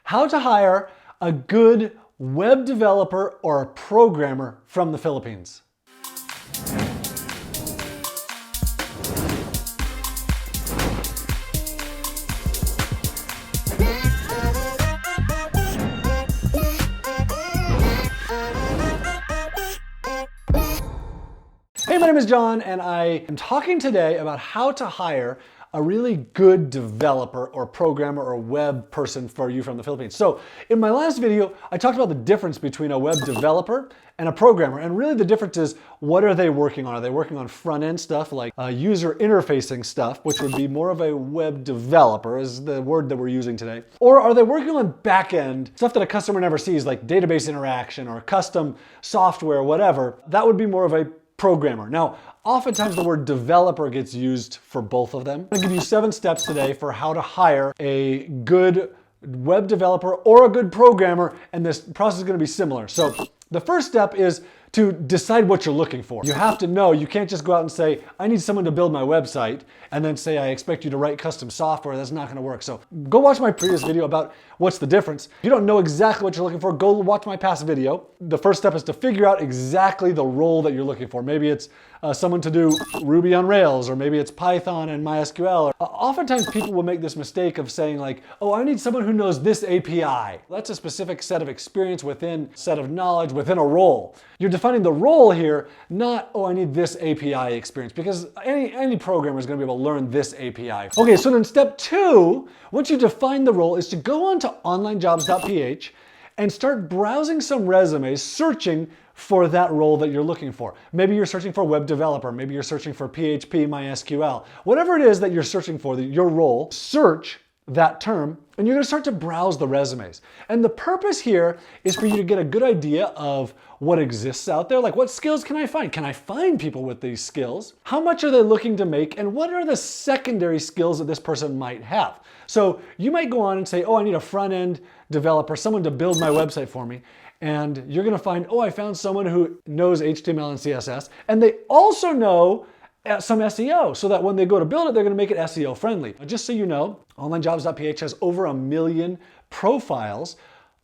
How to hire a good web developer or a programmer from the Philippines. Hey, my name is John, and I am talking today about how to hire a really good developer or programmer or web person for you from the Philippines. So in my last video, I talked about the difference between a web developer and a programmer. And really the difference is, what are they working on? Are they working on front-end stuff like user interfacing stuff, which would be more of a web developer is the word that we're using today. Or are they working on back-end stuff that a customer never sees, like database interaction or custom software, whatever? That would be more of a programmer. Now, oftentimes the word developer gets used for both of them. I'm going to give you 7 steps today for how to hire a good web developer or a good programmer, and this process is going to be similar. So the first step is to decide what you're looking for. You have to know, you can't just go out and say, I need someone to build my website, and then say, I expect you to write custom software. That's not gonna work. So go watch my previous video about what's the difference. If you don't know exactly what you're looking for, go watch my past video. The first step is to figure out exactly the role that you're looking for. Maybe it's someone to do Ruby on Rails, or maybe it's Python and MySQL. Oftentimes people will make this mistake of saying like, oh, I need someone who knows this API. That's a specific set of experience within, set of knowledge within a role. You're defining the role here, not, oh, I need this API experience, because any programmer is going to be able to learn this API. Okay, so then step 2, once you define the role, is to go on to OnlineJobs.ph and start browsing some resumes, searching for that role that you're looking for. Maybe you're searching for web developer, maybe you're searching for PHP, MySQL. Whatever it is that you're searching for, your role, search that term, and you're gonna start to browse the resumes. And the purpose here is for you to get a good idea of what exists out there, like what skills can I find? Can I find people with these skills? How much are they looking to make? And what are the secondary skills that this person might have? So you might go on and say, oh, I need a front-end developer, someone to build my website for me. And you're gonna find, oh, I found someone who knows HTML and CSS, and they also know some SEO, so that when they go to build it, they're gonna make it SEO friendly. Just so you know, OnlineJobs.ph has over 1 million profiles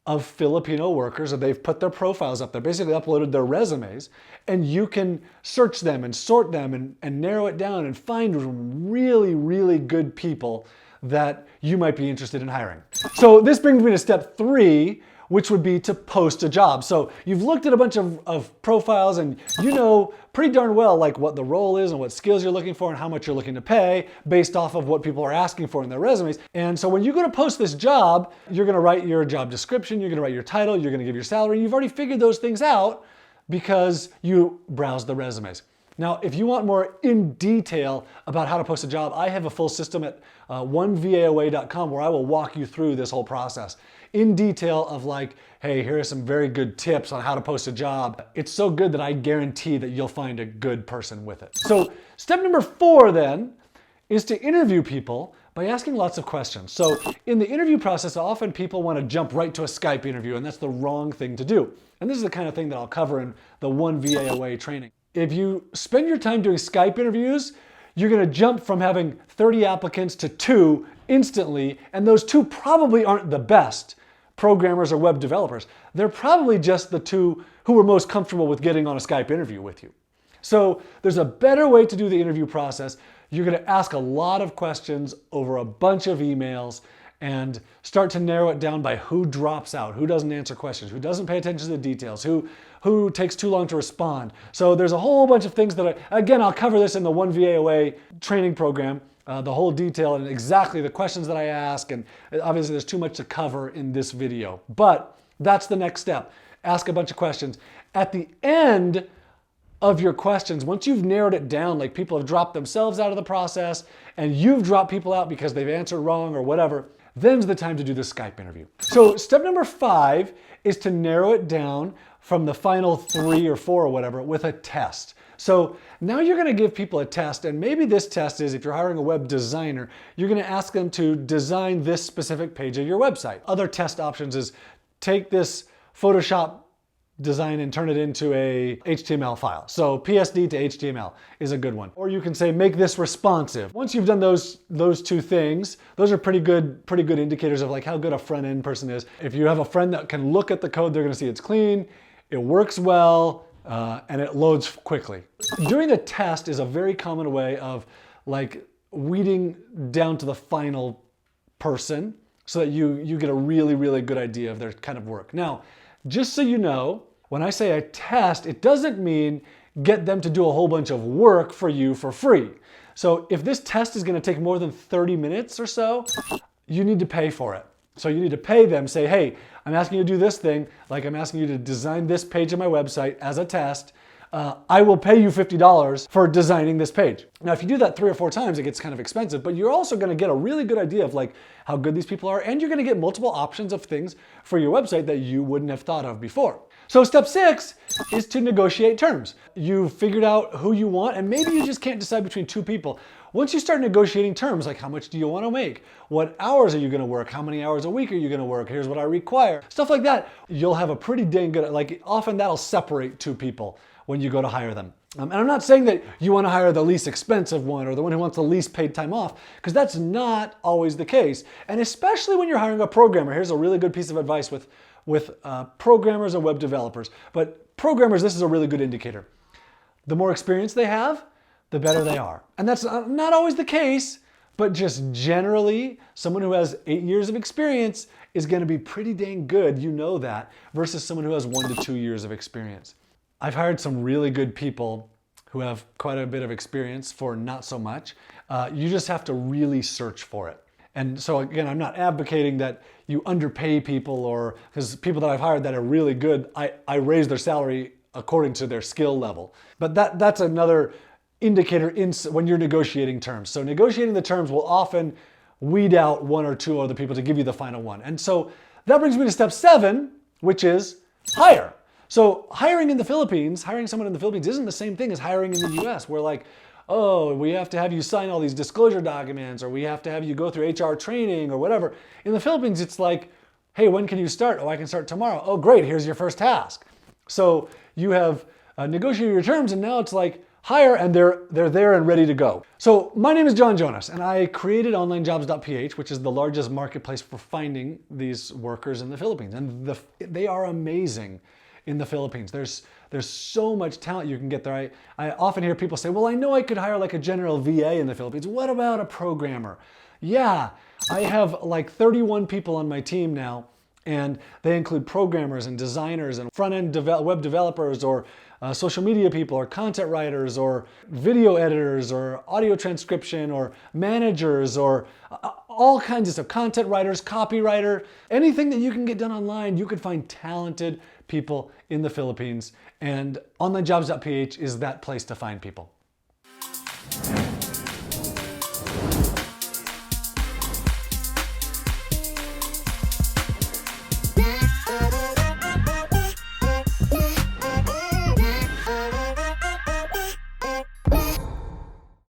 of Filipino workers, and they've put their profiles up there, basically uploaded their resumes, and you can search them and sort them and narrow it down and find really, really good people that you might be interested in hiring. So this brings me to step 3, which would be to post a job. So you've looked at a bunch of profiles, and you know pretty darn well like what the role is and what skills you're looking for and how much you're looking to pay based off of what people are asking for in their resumes. And so when you go to post this job, you're gonna write your job description, you're gonna write your title, you're gonna give your salary. You've already figured those things out because you browse the resumes. Now, if you want more in detail about how to post a job, I have a full system at onevaoa.com where I will walk you through this whole process in detail of like, hey, here are some very good tips on how to post a job. It's so good that I guarantee that you'll find a good person with it. So step number 4 then is to interview people by asking lots of questions. So in the interview process, often people want to jump right to a Skype interview, and that's the wrong thing to do. And this is the kind of thing that I'll cover in the One VAOA training. If you spend your time doing Skype interviews, you're gonna jump from having 30 applicants to 2 instantly, and those 2 probably aren't the best programmers or web developers. They're probably just the 2 who were most comfortable with getting on a Skype interview with you. So there's a better way to do the interview process. You're gonna ask a lot of questions over a bunch of emails and start to narrow it down by who drops out, who doesn't answer questions, who doesn't pay attention to the details, who takes too long to respond. So there's a whole bunch of things that, again, I'll cover this in the One VAOA training program, the whole detail and exactly the questions that I ask, and obviously there's too much to cover in this video. But that's the next step. Ask a bunch of questions. At the end of your questions, once you've narrowed it down, like people have dropped themselves out of the process and you've dropped people out because they've answered wrong or whatever, then's the time to do the Skype interview. So step number 5 is to narrow it down from the final 3 or 4 or whatever with a test. So now you're gonna give people a test, and maybe this test is, if you're hiring a web designer, you're gonna ask them to design this specific page of your website. Other test options is take this Photoshop design and turn it into a HTML file. So PSD to HTML is a good one. Or you can say, make this responsive. Once you've done those two things, those are pretty good indicators of like how good a front end person is. If you have a friend that can look at the code, they're gonna see it's clean, it works well, and it loads quickly. Doing a test is a very common way of like weeding down to the final person so that you get a really, really good idea of their kind of work. Now, just so you know, when I say a test, it doesn't mean get them to do a whole bunch of work for you for free. So if this test is gonna take more than 30 minutes or so, you need to pay for it. So you need to pay them, say, hey, I'm asking you to do this thing, like I'm asking you to design this page of my website as a test. I will pay you $50 for designing this page. Now, if you do that 3 or 4 times, it gets kind of expensive, but you're also gonna get a really good idea of like how good these people are, and you're gonna get multiple options of things for your website that you wouldn't have thought of before. So step 6 is to negotiate terms. You've figured out who you want, and maybe you just can't decide between 2 people. Once you start negotiating terms, like how much do you want to make? What hours are you going to work? How many hours a week are you going to work? Here's what I require. Stuff like that. You'll have a pretty dang good, like often that'll separate 2 people when you go to hire them. And I'm not saying that you want to hire the least expensive one or the one who wants the least paid time off, because that's not always the case. And especially when you're hiring a programmer, here's a really good piece of advice with programmers and web developers. But programmers, this is a really good indicator. The more experience they have, the better they are. And that's not always the case, but just generally, someone who has 8 years of experience is gonna be pretty dang good, you know that, versus someone who has 1 to 2 years of experience. I've hired some really good people who have quite a bit of experience for not so much. You just have to really search for it. And so again, I'm not advocating that you underpay people, or because people that I've hired that are really good, I raise their salary according to their skill level. But that's another indicator when you're negotiating terms. So negotiating the terms will often weed out 1 or 2 other people to give you the final one. And so that brings me to step 7, which is hire. So hiring in the Philippines, hiring someone in the Philippines isn't the same thing as hiring in the US, where like, oh, we have to have you sign all these disclosure documents, or we have to have you go through HR training or whatever. In the Philippines, it's like, hey, when can you start? Oh, I can start tomorrow. Oh, great, here's your first task. So you have negotiated your terms, and now it's like, hire, and they're there and ready to go. So my name is John Jonas, and I created OnlineJobs.ph, which is the largest marketplace for finding these workers in the Philippines. And they are amazing in the Philippines. There's so much talent you can get there. I often hear people say, well, I know I could hire like a general VA in the Philippines. What about a programmer? Yeah, I have like 31 people on my team now, and they include programmers and designers and front-end web developers, or social media people, or content writers, or video editors, or audio transcription, or managers, or all kinds of stuff. Content writers, copywriter, anything that you can get done online, you could find talented people in the Philippines, and OnlineJobs.ph is that place to find people.